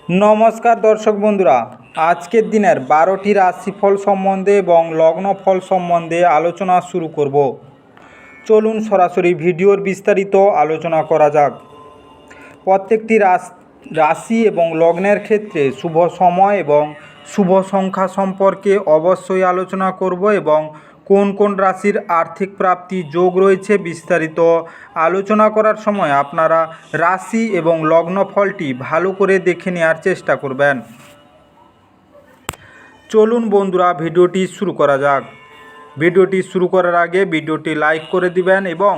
নমস্কার দর্শক বন্ধুরা, আজকের দিনের 12টি রাশিফল সম্বন্ধে এবং লগ্নফল সম্বন্ধে আলোচনা শুরু করব। চলুন সরাসরি ভিডিওর বিস্তারিত আলোচনা করা যাক। প্রত্যেকটি রাশি এবং লগ্নের ক্ষেত্রে শুভ সময় এবং শুভ সংখ্যা সম্পর্কে অবশ্যই আলোচনা করব এবং কোন কোন রাশির আর্থিক প্রাপ্তি যোগ রয়েছে বিস্তারিত আলোচনা করার সময় আপনারা রাশি এবং লগ্নফলটি ভালো করে দেখে নেওয়ার চেষ্টা করবেন। চলুন বন্ধুরা, ভিডিওটি শুরু করা যাক। ভিডিওটি শুরু করার আগে ভিডিওটি লাইক করে দিবেন এবং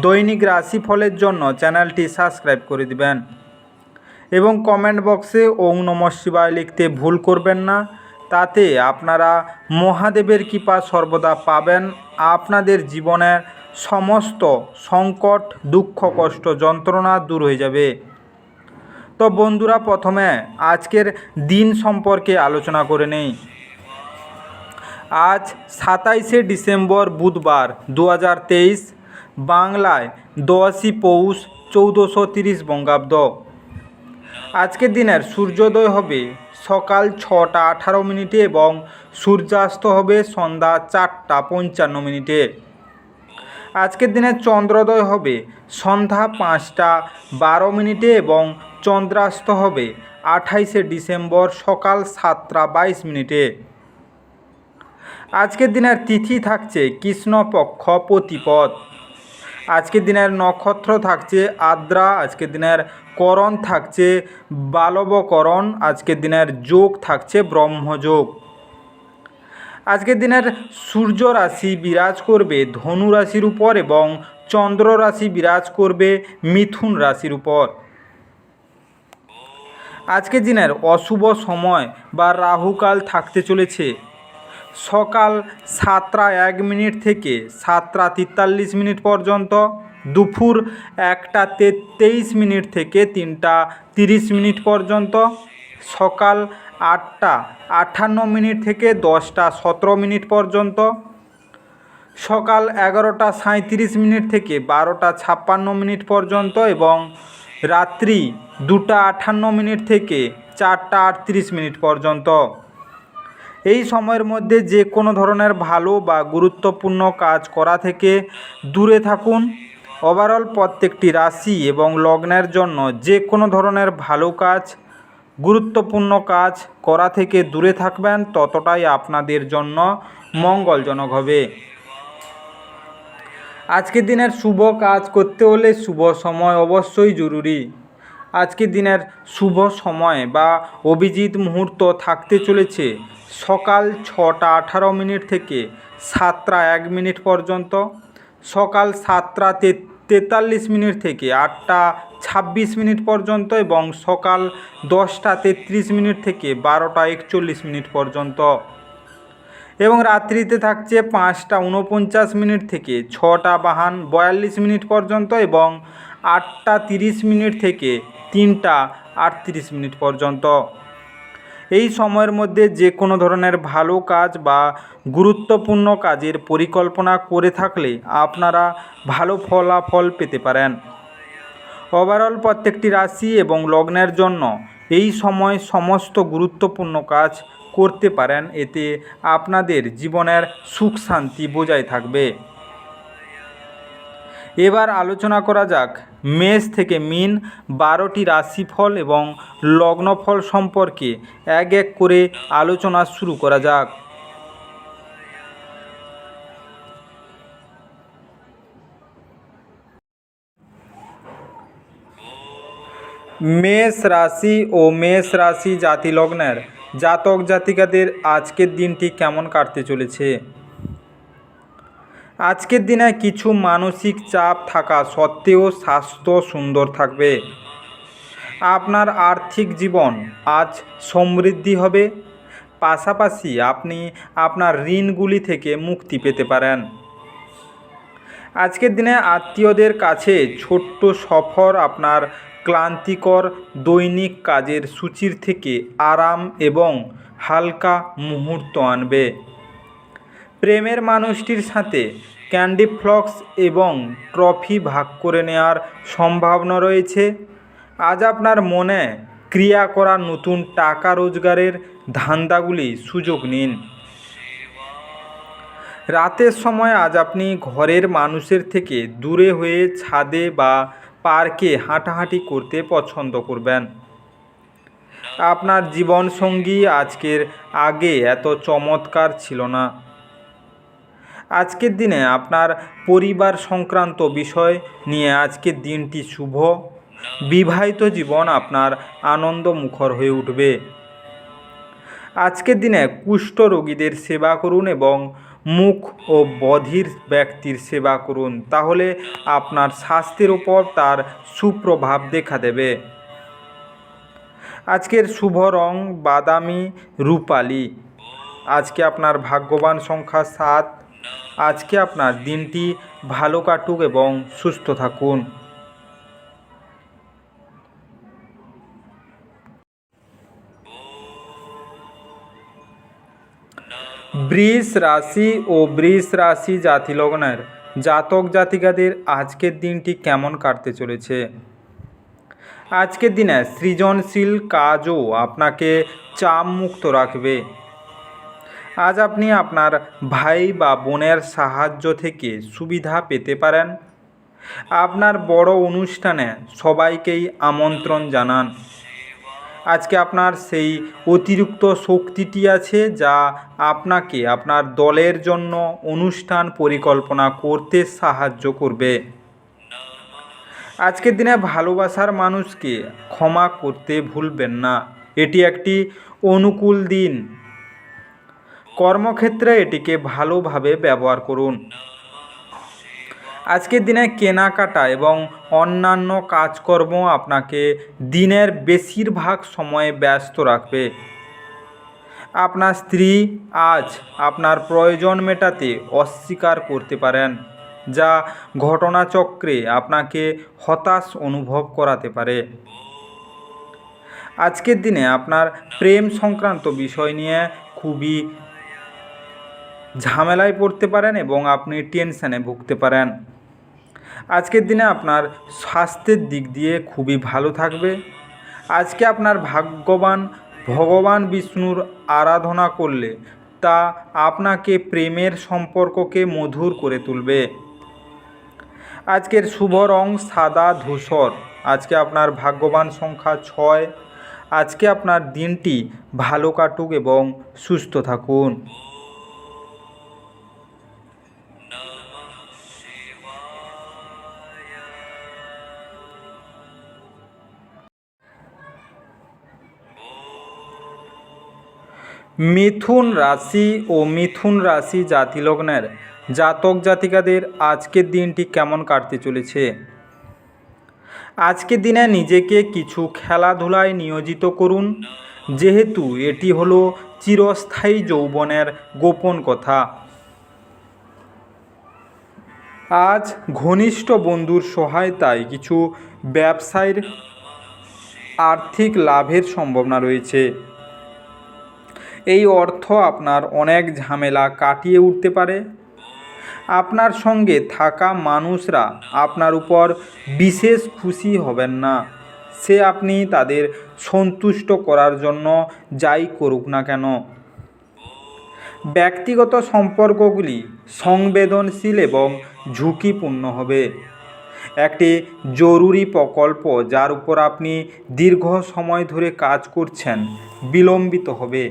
দৈনিক রাশিফলের জন্য চ্যানেলটি সাবস্ক্রাইব করে দিবেন এবং কমেন্ট বক্সে ওং নমঃ শিবায় লিখতে ভুল করবেন না। তাতে আপনারা মহাদেবের কৃপা সর্বদা পাবেন। আপনাদের জীবনের সমস্ত সংকট, দুঃখ, কষ্ট, যন্ত্রণা দূর হয়ে যাবে। তো বন্ধুরা, প্রথমে আজকের দিন সম্পর্কে আলোচনা করে নেই। আজ 27শে ডিসেম্বর বুধবার 2023, বাংলায় 10ই পৌষ 1430 বঙ্গাব্দ। আজকের দিনের সূর্যোদয় হবে সকাল 6টা 18 মিনিটে এবং সূর্যাস্ত হবে সন্ধ্যা 4টা 55 মিনিটে। আজকের দিনের চন্দ্রোদয় হবে সন্ধ্যা 5টা 12 মিনিটে এবং চন্দ্রাস্ত হবে 28শে ডিসেম্বর সকাল 7টা 22 মিনিটে। আজকের দিনের তিথি থাকছে কৃষ্ণপক্ষ প্রতিপদ। আজকের দিনের নক্ষত্র থাকছে আদ্রা। আজকের দিনের করণ থাকছে বালবকরণ। আজকের দিনের যোগ থাকছে ব্রহ্মযোগ। আজকের দিনের সূর্য রাশি বিরাজ করবে ধনু রাশির উপর এবং চন্দ্র রাশি বিরাজ করবে মিথুন রাশির উপর। আজকের দিনের অশুভ সময় বা রাহুকাল থাকতে চলেছে সকাল 7টা 1 মিনিট থেকে 7টা 43 মিনিট পর্যন্ত, দুপুর 1টা 23 মিনিট থেকে 3টা 30 মিনিট পর্যন্ত, সকাল 8টা 58 মিনিট থেকে 10টা 17 মিনিট পর্যন্ত, সকাল 11টা 37 মিনিট থেকে 12টা 56 মিনিট পর্যন্ত এবং রাত্রি 2টা 58 মিনিট থেকে 4টা 38 মিনিট পর্যন্ত। এই সময়ের মধ্যে যে কোনো ধরনের ভালো বা গুরুত্বপূর্ণ কাজ করা থেকে দূরে থাকুন। ওভারঅল প্রত্যেকটি রাশি এবং লগ্নের জন্য যে কোনো ধরনের ভালো কাজ, গুরুত্বপূর্ণ কাজ করা থেকে দূরে থাকবেন, ততটাই আপনাদের জন্য মঙ্গলজনক হবে। আজকের দিনের শুভ কাজ করতে হলে শুভ সময় অবশ্যই জরুরি। আজকের দিনের শুভ সময় বা অভিজিৎ মুহূর্ত থাকতে চলেছে সকাল 6টা 18 মিনিট থেকে 7টা 1 মিনিট পর্যন্ত, সকাল 7টা 43 মিনিট থেকে 8টা 26 মিনিট পর্যন্ত এবং সকাল 10টা 33 মিনিট থেকে 12টা 41 মিনিট পর্যন্ত এবং রাত্রিতে থাকছে 5টা 49 মিনিট থেকে 6টা 42 মিনিট পর্যন্ত এবং 8টা 30 মিনিট থেকে 3টা 38 মিনিট পর্যন্ত। এই সময়ের মধ্যে যে কোনো ধরনের ভালো কাজ বা গুরুত্বপূর্ণ কাজের পরিকল্পনা করে থাকলে আপনারা ভালো ফলাফল পেতে পারেন। ওভারঅল প্রত্যেকটি রাশি এবং লগ্নের জন্য এই সময় সমস্ত গুরুত্বপূর্ণ কাজ করতে পারেন। এতে আপনাদের জীবনের সুখ শান্তি বজায় থাকবে। এবার আলোচনা করা যাক মেষ থেকে মিন 12টি রাশিফল এবং লগ্নফল সম্পর্কে এক এক করে আলোচনা শুরু করা যাক। মেষ রাশি ও মেষ রাশি জাতি লগ্নের জাতক জাতিকাদের আজকের দিনটি কেমন কাটতে চলেছে। আজকের দিনে কিছু মানসিক চাপ থাকা সত্ত্বেও স্বাস্থ্য সুন্দর থাকবে। আপনার আর্থিক জীবন আজ সমৃদ্ধি হবে। পাশাপাশি আপনি আপনার ঋণগুলি থেকে মুক্তি পেতে পারেন। আজকের দিনে আত্মীয়দের কাছে ছোট্ট সফর আপনার ক্লান্তিকর দৈনিক কাজের সূচির থেকে আরাম এবং হালকা মুহূর্ত আনবে। প্রেমের মানুষটির সাথে ক্যান্ডি ফ্লক্স এবং ট্রফি ভাগ করে নেওয়ার সম্ভাবনা রয়েছে। আজ আপনার মনে ক্রিয়া করার নতুন টাকা রোজগারের ধান্দাগুলি সুযোগ নিন। রাতের সময় আজ আপনি ঘরের মানুষের থেকে দূরে হয়ে ছাদে বা পার্কে হাঁটাহাঁটি করতে পছন্দ করবেন। আপনার জীবনসঙ্গী আজকের আগে এত চমৎকার ছিল না। আজকের দিনে আপনার পরিবার সংক্রান্ত বিষয় নিয়ে আজকের দিনটি শুভ। বিবাহিত জীবন আপনার আনন্দমুখর হয়ে উঠবে। আজকের দিনে কুষ্ঠ রোগীদের সেবা করুন এবং মুখ ও বধির ব্যক্তির সেবা করুন, তাহলে আপনার স্বাস্থ্যের উপর তার সুপ্রভাব দেখা দেবে। আজকের শুভ রং বাদামি রূপালি। আজকে আপনার ভাগ্যবান সংখ্যা 7। আজকে আপনার দিনটি ভালো কাটুক এবং সুস্থ থাকুন। বৃষ রাশি ও বৃষ রাশি জাতি লগ্নের জাতক জাতিকাদের আজকের দিনটি কেমন কাটতে চলেছে? আজকের দিনে সৃজনশীল কাজও আপনাকে চাপ মুক্ত রাখবে। আজ আপনি আপনার ভাই বা বোনের সাহায্য থেকে সুবিধা পেতে পারেন। আপনার বড় অনুষ্ঠানে সবাইকেই আমন্ত্রণ জানান। আজকে আপনার সেই অতিরিক্ত শক্তিটি আছে যা আপনাকে আপনার দলের জন্য অনুষ্ঠান পরিকল্পনা করতে সাহায্য করবে। আজকের দিনে ভালোবাসার মানুষকে ক্ষমা করতে ভুলবেন না। এটি একটি অনুকূল দিন। কর্মক্ষেত্রে এটিকে ভালোভাবে ব্যবহার করুন। আজকের দিনে কেনাকাটা এবং অন্যান্য কাজকর্ম আপনাকে দিনের বেশিরভাগ সময়ে ব্যস্ত রাখবে। আপনার স্ত্রী আজ আপনার প্রয়োজন মেটাতে অস্বীকার করতে পারেন, যা ঘটনাচক্রে আপনাকে হতাশ অনুভব করাতে পারে। আজকের দিনে আপনার প্রেম সংক্রান্ত বিষয় নিয়ে খুবই ঝামেলায় পড়তে পারেন এবং আপনি টেনশনে ভুগতে পারেন। আজকের দিনে আপনার স্বাস্থ্যের দিক দিয়ে খুবই ভালো থাকবে। আজকে আপনার ভাগ্যবান ভগবান বিষ্ণুর আরাধনা করলে তা আপনাকে প্রেমের সম্পর্ককে মধুর করে তুলবে। আজকের শুভ রং সাদা ধূসর। আজকে আপনার ভাগ্যবান সংখ্যা 6। আজকে আপনার দিনটি ভালো কাটুক এবং সুস্থ থাকুন। মিথুন রাশি ও মিথুন রাশি জাতি লগ্নের জাতক জাতিকাদের আজকের দিনটি কেমন কাটতে চলেছে? আজকের দিনে নিজেকে কিছু খেলাধুলায় নিয়োজিত করুন, যেহেতু এটি হলো চিরস্থায়ী যৌবনের গোপন কথা। আজ ঘনিষ্ঠ বন্ধুর সহায়তায় কিছু ব্যবসায়ের আর্থিক লাভের সম্ভাবনা রয়েছে। এই অর্থ আপনার অনেক ঝামেলা কাটিয়ে উঠতে পারে। আপনার সঙ্গে থাকা মানুষরা আপনার উপর বিশেষ খুশি হবেন না, সে আপনি তাদের সন্তুষ্ট করার জন্য যাই করুক না কেন। ব্যক্তিগত সম্পর্কগুলি সংবেদনশীল এবং ঝুঁকিপূর্ণ হবে। একটি জরুরি প্রকল্প যার উপর আপনি দীর্ঘ সময় ধরে কাজ করছেন বিলম্বিত হবে।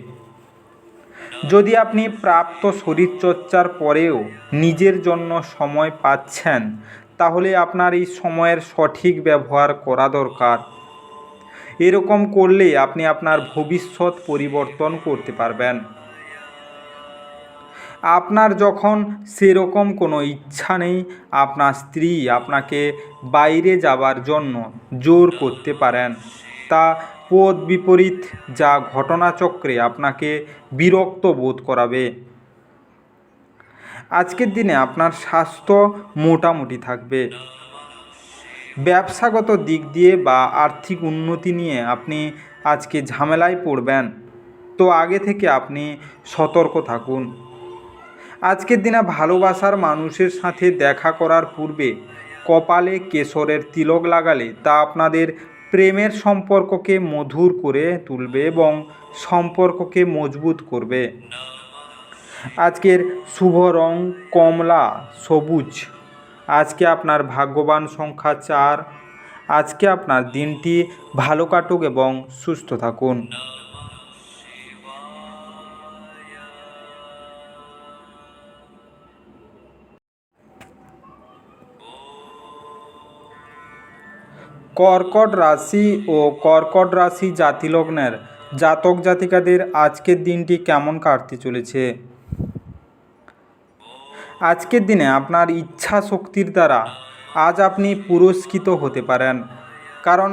যদি আপনি প্রাপ্ত শরীরচর্চার পরেও নিজের জন্য সময় পাচ্ছেন, তাহলে আপনার এই সময়ের সঠিক ব্যবহার করা দরকার। এরকম করলে আপনি আপনার ভবিষ্যৎ পরিবর্তন করতে পারবেন। আপনার যখন সেরকম কোনো ইচ্ছা নেই, আপনার স্ত্রী আপনাকে বাইরে যাবার জন্য জোর করতে পারেন, তা পদ বিপরীত, যা ঘটনাচক্রে আপনাকে বিরক্ত বোধ করাবে। আজকের দিনে আপনার স্বাস্থ্য মোটামুটি থাকবে। ব্যবসাগত দিক দিয়ে বা আর্থিক উন্নতি নিয়ে আপনি আজকে ঝামেলায় পড়বেন, তো আগে থেকে আপনি সতর্ক থাকুন। আজকের দিনে ভালোবাসার মানুষের সাথে দেখা করার পূর্বে কপালে কেশরের তিলক লাগালে তা আপনাদের প্রেমের সম্পর্ককে মধুর করে তুলবে এবং সম্পর্ককে মজবুত করবে। আজকের শুভ রং কমলা সবুজ। আজকে আপনার ভাগ্যবান সংখ্যা 4। আজকে আপনার দিনটি ভালো কাটুক এবং সুস্থ থাকুন। কর্কট রাশি ও কর্কট রাশি জাতিলগ্নের জাতক জাতিকাদের আজকের দিনটি কেমন কাটতে চলেছে। আজকের দিনে আপনার ইচ্ছা শক্তির দ্বারা আজ আপনি পুরস্কৃত হতে পারেন, কারণ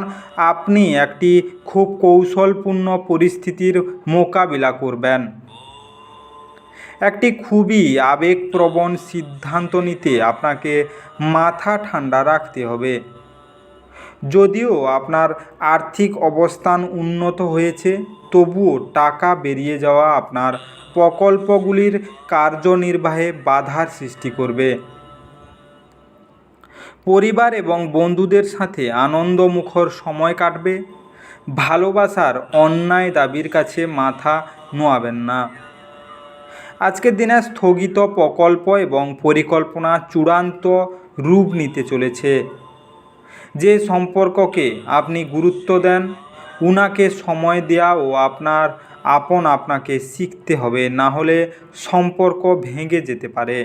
আপনি একটি খুব কৌশলপূর্ণ পরিস্থিতির মোকাবিলা করবেন। একটি খুবই আবেগপ্রবণ সিদ্ধান্ত নিতে আপনাকে মাথা ঠান্ডা রাখতে হবে। যদিও আপনার আর্থিক অবস্থান উন্নত হয়েছে, তবুও টাকা বেরিয়ে যাওয়া আপনার প্রকল্পগুলির কার্যনির্বাহে বাধার সৃষ্টি করবে। পরিবার এবং বন্ধুদের সাথে আনন্দমুখর সময় কাটবে। ভালোবাসার অন্যায় দাবির কাছে মাথা নোয়াবেন না। আজকের দিনে স্থগিত প্রকল্প এবং পরিকল্পনা চূড়ান্ত রূপ নিতে চলেছে। যে সম্পর্ককে আপনি গুরুত্ব দেন, উনাকে সময় দেওয়া ও আপনাকে শিখতে হবে, না হলে সম্পর্ক ভেঙে যেতে পারে।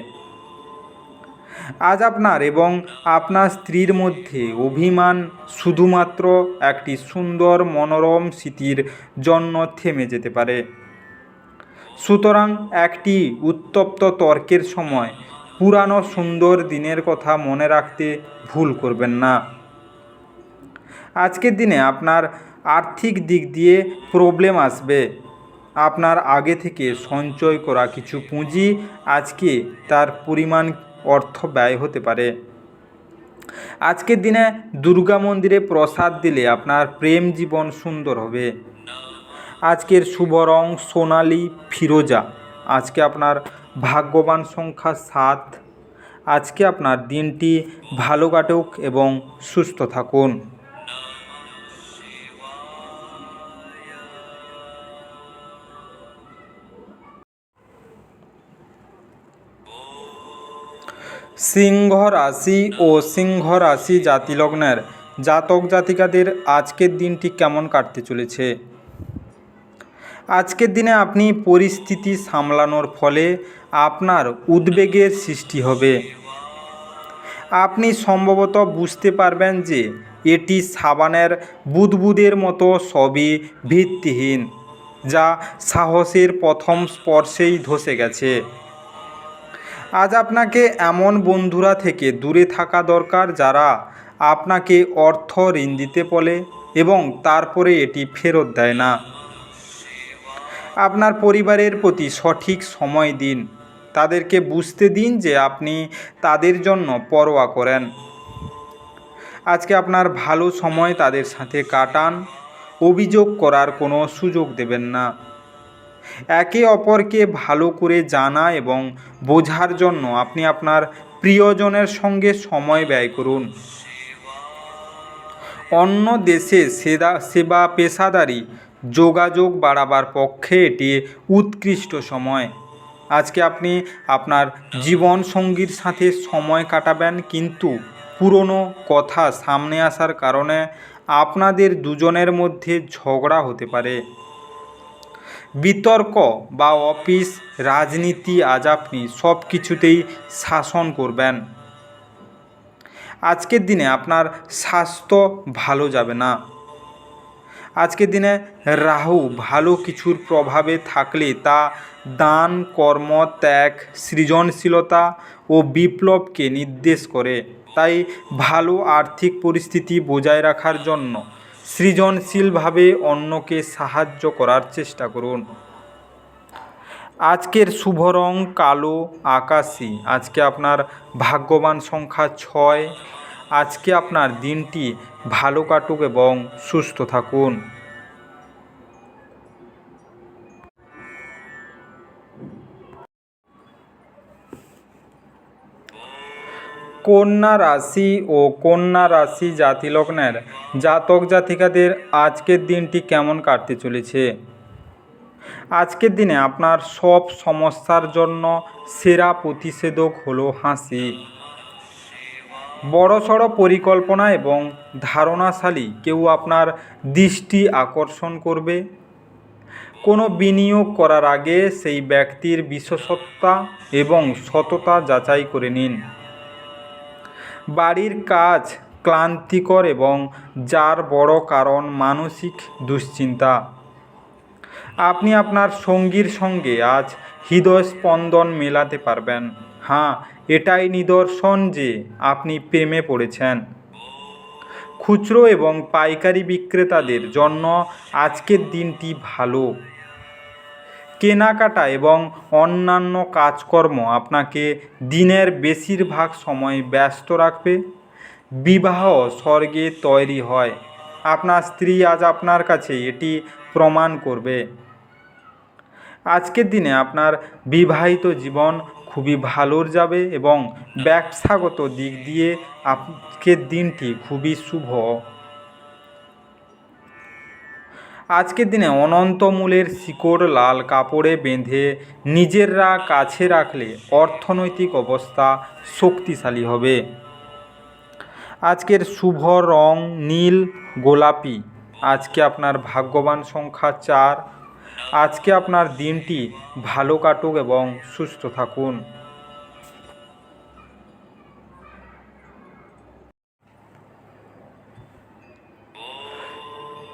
আজ আপনার এবং আপনার স্ত্রীর মধ্যে অভিমান শুধুমাত্র একটি সুন্দর মনোরম স্মৃতির জন্য থেমে যেতে পারে। সুতরাং একটি উত্তপ্ত তর্কের সময় পুরানো সুন্দর দিনের কথা মনে রাখতে ভুল করবেন না। আজকের দিনে আপনার আর্থিক দিক দিয়ে প্রবলেম আসবে। আপনার আগে থেকে সঞ্চয় করা কিছু পুঁজি আজকে তার পরিমাণ অর্থ ব্যয় হতে পারে। আজকের দিনে দুর্গা মন্দিরে প্রসাদ দিলে আপনার প্রেম জীবন সুন্দর হবে। আজকের শুভ রং সোনালি ফিরোজা। আজকে আপনার ভাগ্যবান সংখ্যা 7। আজকে আপনার দিনটি ভালো কাটুক এবং সুস্থ থাকুন। সিংহ রাশি ও সিংহ রাশি জাতিলগ্নের জাতক জাতিকাদের আজকের দিনটি কেমন কাটতে চলেছে। আজকের দিনে আপনি পরিস্থিতি সামলানোর ফলে আপনার উদ্বেগের সৃষ্টি হবে। আপনি সম্ভবত বুঝতে পারবেন যে এটি সাবানের বুদবুদের মতো সবই ভিত্তিহীন, যা সাহসের প্রথম স্পর্শেই ধসে গেছে। আজ আপনাকে এমন বন্ধুরা থেকে দূরে থাকা দরকার যারা আপনাকে অর্থ ঋণ দিতে বলে এবং তারপরে এটি ফেরত দেয় না। আপনার পরিবারের প্রতি সঠিক সময় দিন। তাদেরকে বুঝতে দিন যে আপনি তাদের জন্য পরোয়া করেন। আজকে আপনার ভালো সময় তাদের সাথে কাটান। অভিযোগ করার কোনো সুযোগ দেবেন না। একে অপরকে ভালো করে জানা এবং বোঝার জন্য আপনি আপনার প্রিয়জনের সঙ্গে সময় ব্যয় করুন। অন্য দেশে সেবা পেশাদারি যোগাযোগ বাড়াবার পক্ষে এটি উৎকৃষ্ট সময়। আজকে আপনি আপনার জীবনসঙ্গীর সাথে সময় কাটাবেন, কিন্তু পুরনো কথা সামনে আসার কারণে আপনাদের দুজনের মধ্যে ঝগড়া হতে পারে। বিতর্ক বা অফিস রাজনীতি আজ আপনি সব কিছুতেই শাসন করবেন। আজকের দিনে আপনার স্বাস্থ্য ভালো যাবে না। আজকের দিনে রাহু ভালো কিছুর প্রভাবে থাকলে তা দান, কর্ম, ত্যাগ, সৃজনশীলতা ও বিপ্লবকে নির্দেশ করে। তাই ভালো আর্থিক পরিস্থিতি বজায় রাখার জন্য সৃজনশীলভাবে অন্যকে সাহায্য করার চেষ্টা করুন। আজকের শুভ রং কালো আকাশি। আজকে আপনার ভাগ্যবান সংখ্যা 6। আজকে আপনার দিনটি ভালো কাটুক এবং সুস্থ থাকুন। কন্যা রাশি ও কন্যা রাশি জাতি লগ্নের জাতক জাতিকাদের আজকের দিনটি কেমন কাটতে চলেছে। আজকের দিনে আপনার সব সমস্যার জন্য সেরা প্রতিষেধক হলো হাসি। বড়সড় পরিকল্পনা এবং ধারণাশালী কেউ আপনার দৃষ্টি আকর্ষণ করবে। কোনো বিনিয়োগ করার আগে সেই ব্যক্তির বিশেষত্ব এবং সততা যাচাই করে নিন। বাড়ির কাজ ক্লান্তিকর এবং যার বড় কারণ মানসিক দুশ্চিন্তা। আপনি আপনার সঙ্গীর সঙ্গে আজ হৃদয়স্পন্দন মেলাতে পারবেন। হ্যাঁ, এটাই নিদর্শন যে আপনি প্রেমে পড়েছেন। খুচরো এবং পাইকারি বিক্রেতাদের জন্য আজকের দিনটি ভালো। কেনাকাটা এবং অন্যান্য কাজকর্ম আপনাকে দিনের বেশিরভাগ সময় ব্যস্ত রাখবে। বিবাহ স্বর্গে তৈরি হয়। আপনার স্ত্রী আজ আপনার কাছে এটি প্রমাণ করবে। আজকের দিনে আপনার বিবাহিত জীবন খুবই ভালো যাবে এবং ব্যবসাগত দিক দিয়ে আজকের দিনটি খুবই শুভ। আজকের দিনে অনন্ত মূলের শিকড় লাল কাপড়ে বেঁধে নিজেরা কাছে রাখলে অর্থনৈতিক অবস্থা শক্তিশালী হবে। আজকের শুভ রং নীল গোলাপি। আজকে আপনার ভাগ্যবান সংখ্যা 4। আজকে আপনার দিনটি ভালো কাটুক এবং সুস্থ থাকুন।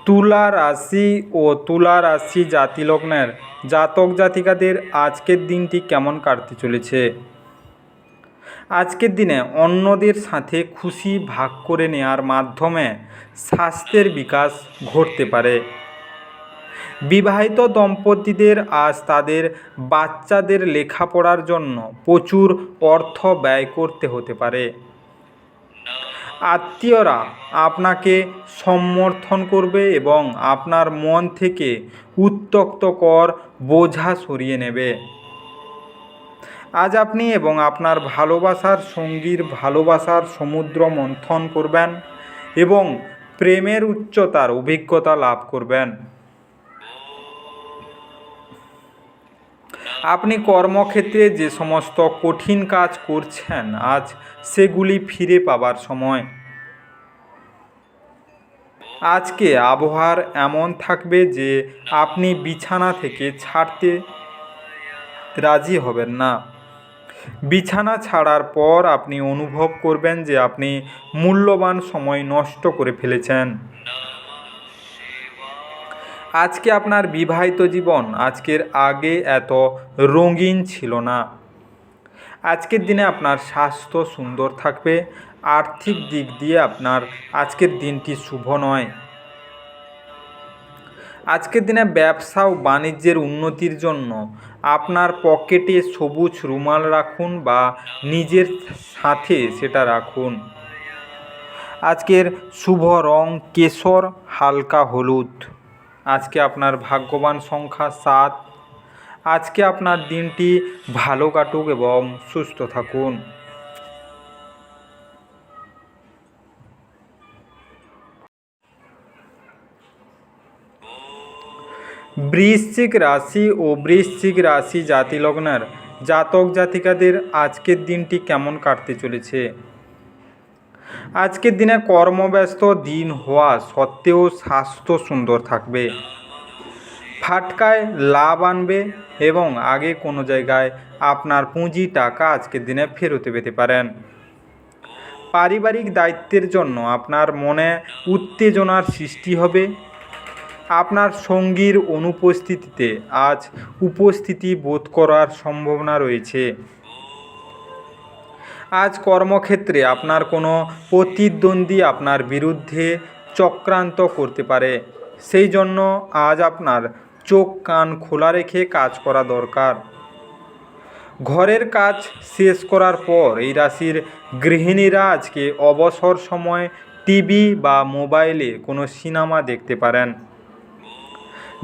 তুলা রাশি ও তুলা রাশি জাতি লগ্নের জাতক জাতিকাদের আজকের দিনটি কেমন কাটতে চলেছে। আজকের দিনে অন্যদের সাথে খুশি ভাগ করে নেওয়ার মাধ্যমে স্বাস্থ্যের বিকাশ ঘটতে পারে। বিবাহিত দম্পতিদের আজ তাদের বাচ্চাদের লেখাপড়ার জন্য প্রচুর অর্থ ব্যয় করতে হতে পারে। আত্মীয়রা আপনাকে সমর্থন করবে এবং আপনার মন থেকে উত্ত্যক্তকর বোঝা সরিয়ে নেবে। আজ আপনি এবং আপনার ভালোবাসার সঙ্গীর ভালোবাসার সমুদ্র মন্থন করবেন এবং প্রেমের উচ্চতার অভিজ্ঞতা লাভ করবেন। আপনি কর্মক্ষেত্রে যে সমস্ত কঠিন কাজ করছেন আজ সেগুলি ফিরে পাবার সময়। আজকে আবহাওয়ার এমন থাকবে যে আপনি বিছানা থেকে ছাড়তে রাজি হবেন না। বিছানা ছাড়ার পর আপনি অনুভব করবেন যে আপনি মূল্যবান সময় নষ্ট করে ফেলেছেন। আজকে আপনার বিবাহিত জীবন আজকের আগে এত রঙিন ছিল না। আজকের দিনে আপনার স্বাস্থ্য সুন্দর থাকবে। আর্থিক দিক দিয়ে আপনার আজকের দিনটি শুভ নয়। আজকের দিনে ব্যবসা ও বাণিজ্যের উন্নতির জন্য আপনার পকেটে সবুজ রুমাল রাখুন বা নিজের সাথে সেটা রাখুন। আজকের শুভ রং কেশর হালকা হলুদ। আজকে আপনার ভাগ্যবান সংখ্যা 7। আজকে আপনার দিনটি ভালো কাটুক এবং সুস্থ থাকুন। বৃশ্চিক রাশি ও বৃশ্চিক রাশি জাতি লগ্নের জাতক জাতিকাদের আজকের দিনটি কেমন কাটতে চলেছে। আজকের দিনে কর্মব্যস্ত দিন হওয়া সত্ত্বেও স্বাস্থ্য সুন্দর থাকবে। ফাটকায় লাভ আনবে এবং আগে কোনো জায়গায় আপনার পুঁজি টাকা আজকের দিনে ফেরত পেতে পারেন। পারিবারিক দায়িত্বের জন্য আপনার মনে উত্তেজনার সৃষ্টি হবে। আপনার সঙ্গীর অনুপস্থিতিতে আজ উপস্থিতি বোধ করার সম্ভাবনা রয়েছে। আজ কর্মক্ষেত্রে আপনার কোনো প্রতিদ্বন্দ্বী আপনার বিরুদ্ধে চক্রান্ত করতে পারে। সেই জন্য আজ আপনার চোখ কান খোলা রেখে কাজ করা দরকার। ঘরের কাজ শেষ করার পর এই রাশির গৃহিণীরা আজকে অবসর সময় টিভি বা মোবাইলে কোনো সিনেমা দেখতে পারেন।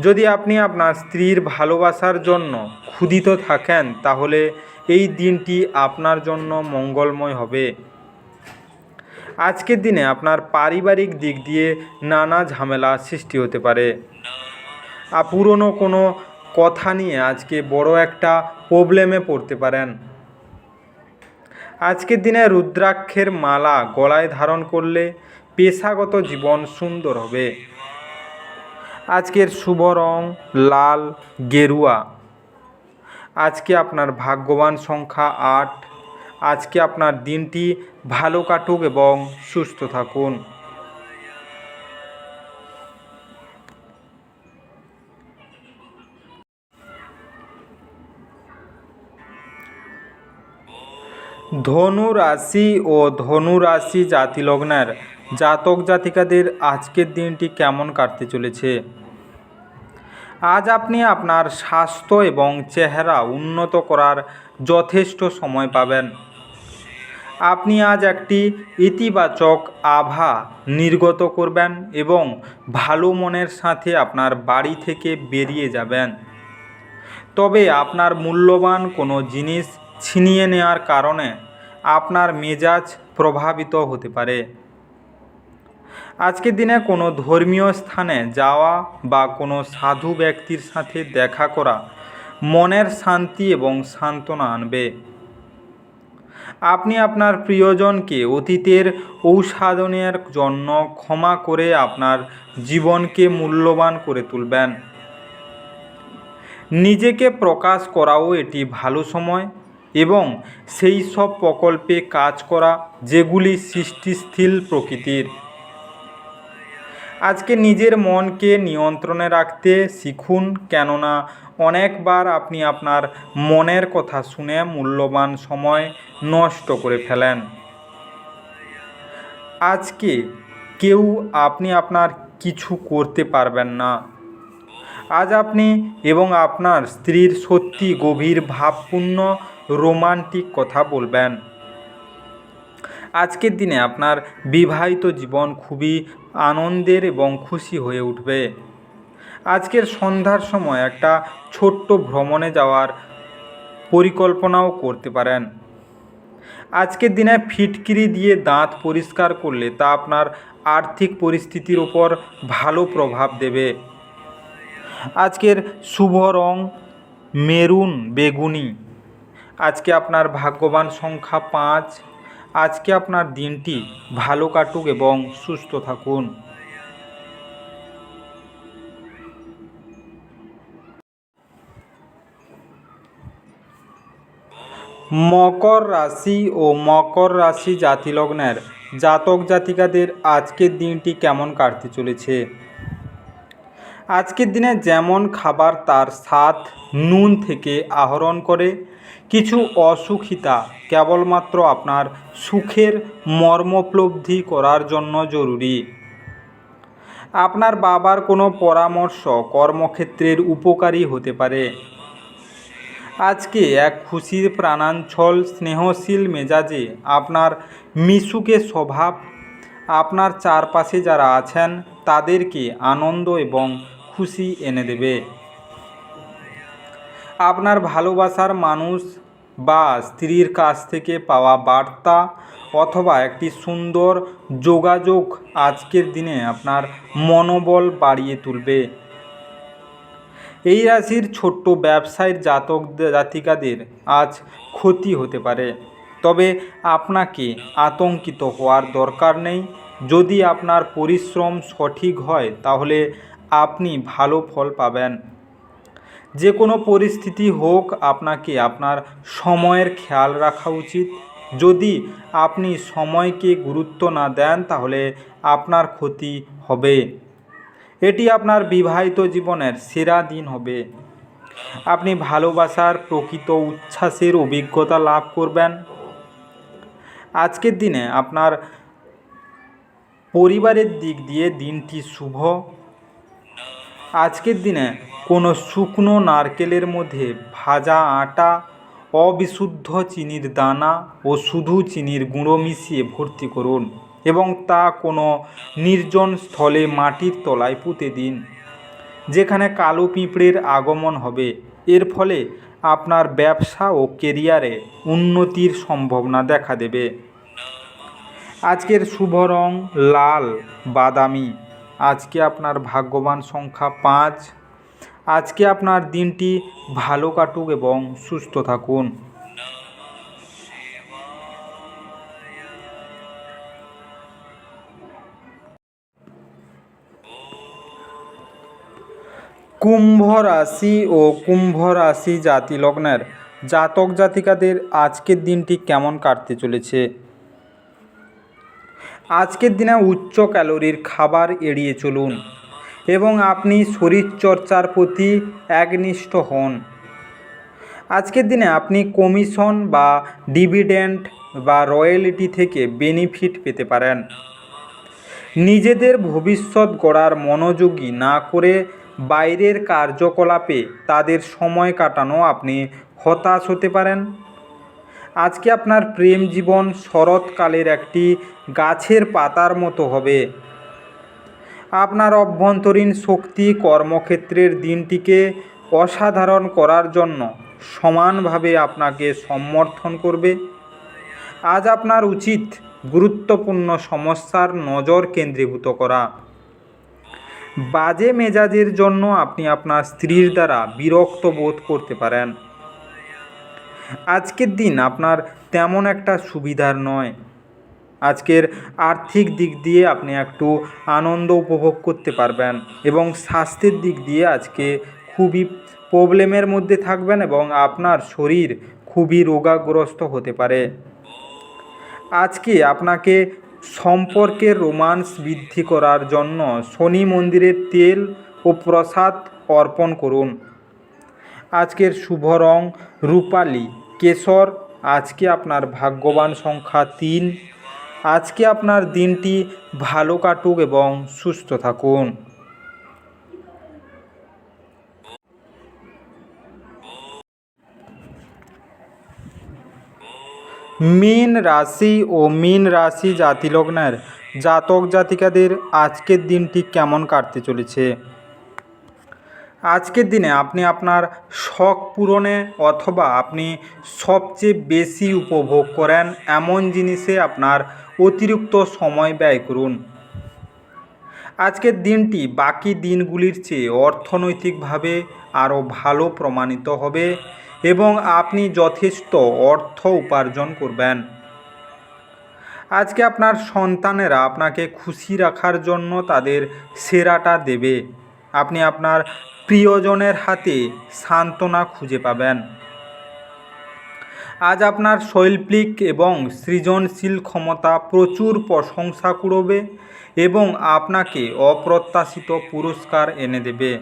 যদি আপনি আপনার স্ত্রীর ভালোবাসার জন্য ক্ষুধিত থাকেন তাহলে এই দিনটি আপনার জন্য মঙ্গলময় হবে। আজকের দিনে আপনার পারিবারিক দিক দিয়ে নানা ঝামেলা সৃষ্টি হতে পারে। পুরনো কোনো কথা নিয়ে আজকে বড় একটা প্রবলেমে পড়তে পারেন। আজকের দিনে রুদ্রাক্ষের মালা গলায় ধারণ করলে পেশাগত জীবন সুন্দর হবে। আজকের শুভ রং লাল গেরুয়া। আজকে আপনার ভাগ্যবান সংখ্যা 8। আজকে আপনার দিনটি ভালো কাটুক এবং সুস্থ থাকুন। ধনু রাশি ও ধনু রাশি জাতিলগ্নের জাতক জাতিকাদের আজকের দিনটি কেমন কাটতে চলেছে? আজ আপনি আপনার স্বাস্থ্য এবং চেহারা উন্নত করার যথেষ্ট সময় পাবেন। আপনি আজ একটি ইতিবাচক আভা নির্গত করবেন এবং ভালো মনের সাথে আপনার বাড়ি থেকে বেরিয়ে যাবেন। তবে আপনার মূল্যবান কোনো জিনিস ছিনিয়ে নেওয়ার কারণে আপনার মেজাজ প্রভাবিত হতে পারে। আজকের দিনে কোনো ধর্মীয় স্থানে যাওয়া বা কোনো সাধু ব্যক্তির সাথে দেখা করা মনের শান্তি এবং সান্ত্বনা আনবে। আপনি আপনার প্রিয়জনকে অতীতের ঔষাধনের জন্য ক্ষমা করে আপনার জীবনকে মূল্যবান করে তুলবেন। নিজেকে প্রকাশ করাও এটি ভালো সময় এবং সেই সব প্রকল্পে কাজ করা যেগুলি সৃষ্টিশীল প্রকৃতির। আজকে নিজের মনকে নিয়ন্ত্রণে রাখতে শিখুন, কেননা অনেকবার আপনি আপনার মনের কথা শুনে মূল্যবান সময় নষ্ট করে ফেলেন। আজকে কেউ আপনি আপনার কিছু করতে পারবেন না। আজ আপনি এবং আপনার স্ত্রীর সত্যি গভীর ভাবপূর্ণ রোমান্টিক কথা বলবেন। আজকের দিনে আপনার বিবাহিত জীবন খুবই আনন্দের এবং খুশি হয়ে উঠবে। আজকের সন্ধ্যার সময় একটা ছোট্ট ভ্রমণে যাওয়ার পরিকল্পনাও করতে পারেন। আজকের দিনে ফিটকিরি দিয়ে দাঁত পরিষ্কার করলে তা আপনার আর্থিক পরিস্থিতির উপর ভালো প্রভাব দেবে। আজকের শুভ রং মেরুন বেগুনি। আজকে আপনার ভাগ্যবান সংখ্যা 5। আজকে আপনার দিনটি ভালো কাটুক এবং সুস্থ থাকুন। মকর রাশি ও মকর রাশি জাতিলগ্নের জাতক জাতিকাদের আজকের দিনটি কেমন কাটতে চলেছে? আজকের দিনে যেমন খাবার তার স্বাদ নুন থেকে আহরণ করে, কিছু অসুখিতা কেবলমাত্র আপনার সুখের মর্মোপলব্ধি করার জন্য জরুরি। আপনার বাবার কোনো পরামর্শ কর্মক্ষেত্রের উপকারী হতে পারে। আজকে এক খুশির প্রাণাঞ্চল স্নেহশীল মেজাজে আপনার মিশুকে স্বভাব আপনার চারপাশে যারা আছেন তাদেরকে আনন্দ এবং খুশি এনে দেবে। আপনার ভালোবাসার মানুষ বা স্ত্রীর কাছ থেকে পাওয়া বার্তা অথবা একটি সুন্দর যোগাযোগ আজকের দিনে আপনার মনোবল বাড়িয়ে তুলবে। এই রাশির ছোট্ট ব্যবসায়ের জাতক জাতিকাদের আজ ক্ষতি হতে পারে, তবে আপনাকে আতঙ্কিত হওয়ার দরকার নেই। যদি আপনার পরিশ্রম সঠিক হয় তাহলে আপনি ভালো ফল পাবেন। যে কোনো পরিস্থিতি হোক, আপনাকে আপনার সময়ের খেয়াল রাখা উচিত। যদি আপনি সময়কে গুরুত্ব না দেন তাহলে আপনার ক্ষতি হবে। এটি আপনার বিবাহিত জীবনের সেরা দিন হবে। আপনি ভালোবাসার প্রকৃত উচ্ছ্বাসের অভিজ্ঞতা লাভ করবেন। আজকের দিনে আপনার পরিবারের দিক দিয়ে দিনটি শুভ। আজকের দিনে কোনো শুকনো নারকেলের মধ্যে ভাজা আটা, অবিশুদ্ধ চিনির দানা ও শুধু চিনির গুঁড়ো মিশিয়ে ভর্তি করুন এবং তা কোনো নির্জন স্থলে মাটির তলায় পুঁতে দিন, যেখানে কালো পিঁপড়ের আগমন হবে। এর ফলে আপনার ব্যবসা ও কেরিয়ারে উন্নতির সম্ভাবনা দেখা দেবে। আজকের শুভ রং লাল বাদামি। আজকে আপনার ভাগ্যবান সংখ্যা 5। আজকে আপনার দিনটি ভালো কাটুক এবং সুস্থ থাকুন। কুম্ভ রাশি ও কুম্ভ রাশি জাতি লগ্নের জাতক জাতিকাদের আজকের দিনটি কেমন কাটতে চলেছে। আজকের দিনে উচ্চ ক্যালোরির খাবার এড়িয়ে চলুন এবং আপনি শরীরচর্চার প্রতি একনিষ্ঠ হন। আজকের দিনে আপনি কমিশন বা ডিভিডেন্ড বা রয়্যালটি থেকে বেনিফিট পেতে পারেন। নিজেদের ভবিষ্যৎ গড়ার মনোযোগী না করে বাইরের কার্যকলাপে তাদের সময় কাটানো আপনি হতাশ হতে পারেন। আজকে আপনার প্রেম জীবন শরৎকালের একটি গাছের পাতার মতো হবে। আপনার অভ্যন্তরীণ শক্তি কর্মক্ষেত্রের দিনটিকে অসাধারণ করার জন্য সমানভাবে আপনাকে সমর্থন করবে। আজ আপনার উচিত গুরুত্বপূর্ণ সমস্যার নজর কেন্দ্রীভূত করা। বাজে মেজাজের জন্য আপনি আপনার স্ত্রীর দ্বারা বিরক্ত বোধ করতে পারেন। আজকের দিন আপনার তেমন একটা সুবিধার নয়। আজকের আর্থিক দিক দিয়ে আপনি একটু আনন্দ উপভোগ করতে পারবেন এবং স্বাস্থ্যের দিক দিয়ে আজকে খুবই প্রবলেমের মধ্যে থাকবেন এবং আপনার শরীর খুবই রোগাগ্রস্ত হতে পারে। আজকে আপনাকে সম্পর্কের রোমান্স বৃদ্ধি করার জন্য শনি মন্দিরের তেল ও প্রসাদ অর্পণ করুন। আজকের শুভ রং রূপালি কেশর। আজকে আপনার ভাগ্যবান সংখ্যা 3। আজকে আপনার দিনটি ভালো কাটুক এবং সুস্থ থাকুন। মীন রাশি ও মীন রাশি জাতি লগ্নের জাতক জাতিকাদের আজকের দিনটি কেমন কাটতে চলেছে। আজকের দিনে আপনি আপনার শখ পূরণে অথবা আপনি সবচেয়ে বেশি উপভোগ করেন এমন জিনিসে আপনার অতিরিক্ত সময় ব্যয় করুন। আজকের দিনটি বাকি দিনগুলির চেয়ে অর্থনৈতিকভাবে আরও ভালো প্রমাণিত হবে এবং আপনি যথেষ্ট অর্থ উপার্জন করবেন। আজকে আপনার সন্তানেরা আপনাকে খুশি রাখার জন্য তাদের সেরাটা দেবে। আপনি আপনার প্রিয়জনের হাতে সান্ত্বনা খুঁজে পাবেন। আজ আপনার শৈল্পিক এবং সৃজনশীল ক্ষমতা প্রচুর প্রশংসা কুড়বে এবং আপনাকে অপ্রত্যাশিত পুরস্কার এনে দেবে।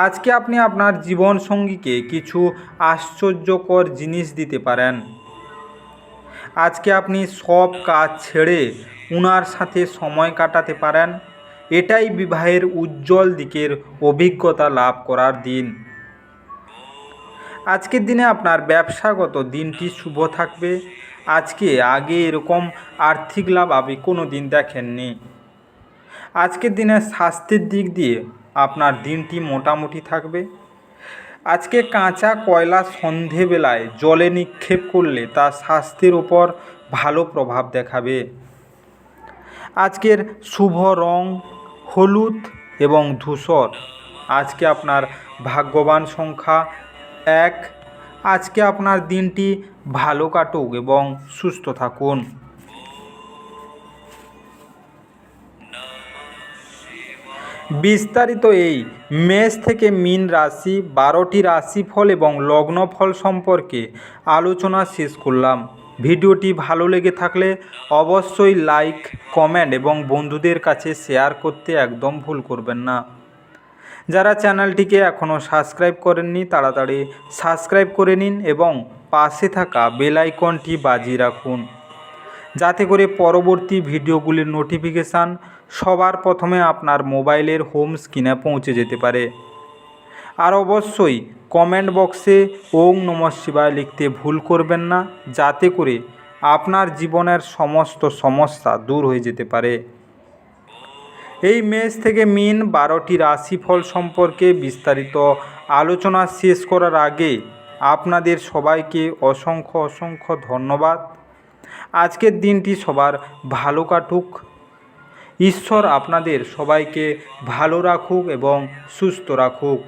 আজকে আপনি আপনার জীবনসঙ্গীকে কিছু আশ্চর্যকর জিনিস দিতে পারেন। আজকে আপনি সব কাজ ছেড়ে উনার সাথে সময় কাটাতে পারেন। এটাই বিবাহের উজ্জ্বল দিকের অভিজ্ঞতা লাভ করার দিন। আজকের দিনে আপনার ব্যবসাগত দিনটি শুভ থাকবে। আজকে আগে এরকম আর্থিক লাভ আপনি কোনো দিন দেখেননি। আজকের দিনে স্বাস্থ্যের দিক দিয়ে আপনার দিনটি মোটামুটি থাকবে। আজকে কাঁচা কয়লা সন্ধেবেলায় জলে নিক্ষেপ করলে তা স্বাস্থ্যের ওপর ভালো প্রভাব দেখাবে। আজকের শুভ রং হলুদ এবং ধূসর। আজকে আপনার ভাগ্যবান সংখ্যা 1। আজকে আপনার দিনটি ভালো কাটুক এবং সুস্থ থাকুন। বিস্তারিত এই মেষ থেকে মীন রাশি 12টি রাশিফল এবং লগ্নফল সম্পর্কে আলোচনা শেষ করলাম। ভিডিওটি ভালো লেগে থাকলে অবশ্যই লাইক কমেন্ট এবং বন্ধুদের কাছে শেয়ার করতে একদম ভুল করবেন না। যারা চ্যানেলটিকে এখনও সাবস্ক্রাইব করেননি তাড়াতাড়ি সাবস্ক্রাইব করে নিন এবং পাশে থাকা বেল আইকনটি বাজিয়ে রাখুন, যাতে করে পরবর্তী ভিডিওগুলির নোটিফিকেশান সবার প্রথমে আপনার মোবাইলের হোম স্ক্রিনে পৌঁছে যেতে পারে। আর অবশ্যই কমেন্ট বক্সে ওম নমঃ শিবায় লিখতে ভুল করবেন না, যাতে করে আপনার জীবনের সমস্ত সমস্যা দূর হয়ে যেতে পারে। এই মেষ থেকে মীন 12টি রাশিফল সম্পর্কে বিস্তারিত আলোচনা শেষ করার আগে আপনাদের সবাইকে অসংখ্য ধন্যবাদ। আজকের দিনটি সবার ভালো কাটুক। ঈশ্বর আপনাদের সবাইকে ভালো রাখুক এবং সুস্থ রাখুক।